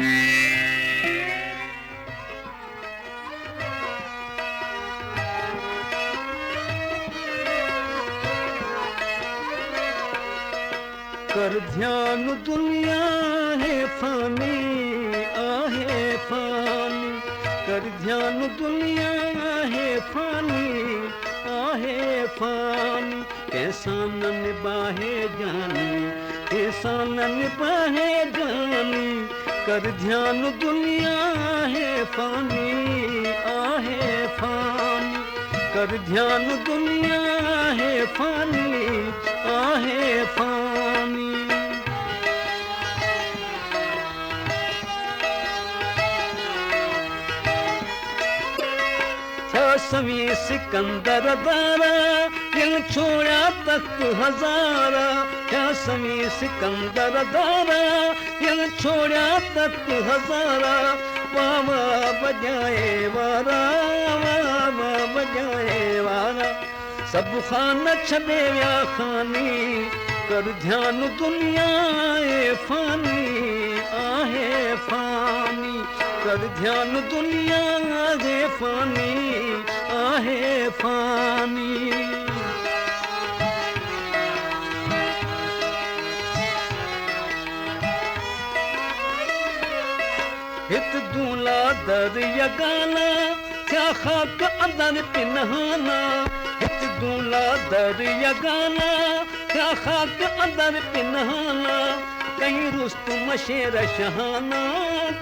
कर ध्यान दुनिया है फानी आहे फानी, कर ध्यान दुनिया है फानी आहे फानी, कैसा न निभाए जानी, कैसा न निभाए जानी, कर ध्यान दुनिया है फानी आहे फानी, कर ध्यान दुनिया है फानी आहे फानी। सवी सिकंदर दारा दिल छोड़ा तख्त हजारा, क्या सवी सिकंदर दारा दिल छोड़ा तख्त हजारा, वाह बजाए वारा वाह बजाए वारा, सब खान छदे व्या खानी, कर ध्यान दुनिया फानी आहे फानी, कर ध्यान दुनिया आहे फानी आहे फानी। हित दूला दर यगाना, क्या खाक अंदर पिनहाना, हित दूला दर यगाना, क्या खाक अंदर पिनहाना, कहीं रुस्तुम शेर शहाना,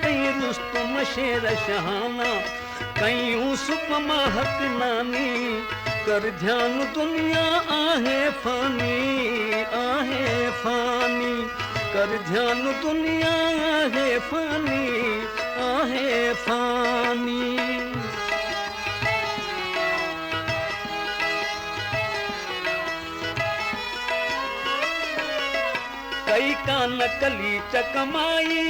कहीं रुस्तुम शेर शहाना, कहीं यूसुफ महक नानी, कर ध्यान दुनिया आहे फानी आहे फानी, कर ध्यान दुनिया आहे फानी आहे फानी। कई कान कली चकमाई,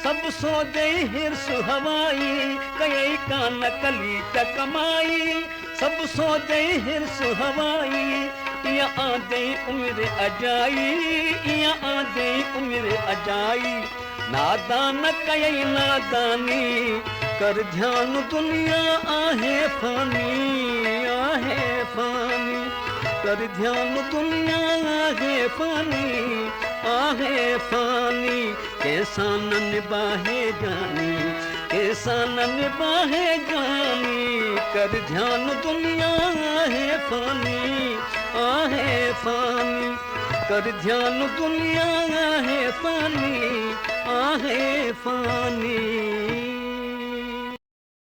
सब सो गई हिरस हवाई, कई कान कली चकमाई, सब सो गई हिरस हवाई, या आ गई उम्र अजाई, या आ गई उम्र अजाई, नादान कई नादानी, कर ध्यान दुनिया आहे फानी आहे फानी, कर ध्यान दुनिया आहे फानी आहे फानी, कैसा न निभाए जानी, कैसा न निभाए जानी, कर ध्यान दुनिया आहे फानी आहे फानी, कर ध्यान दुनिया आहे फानी आहे फानी।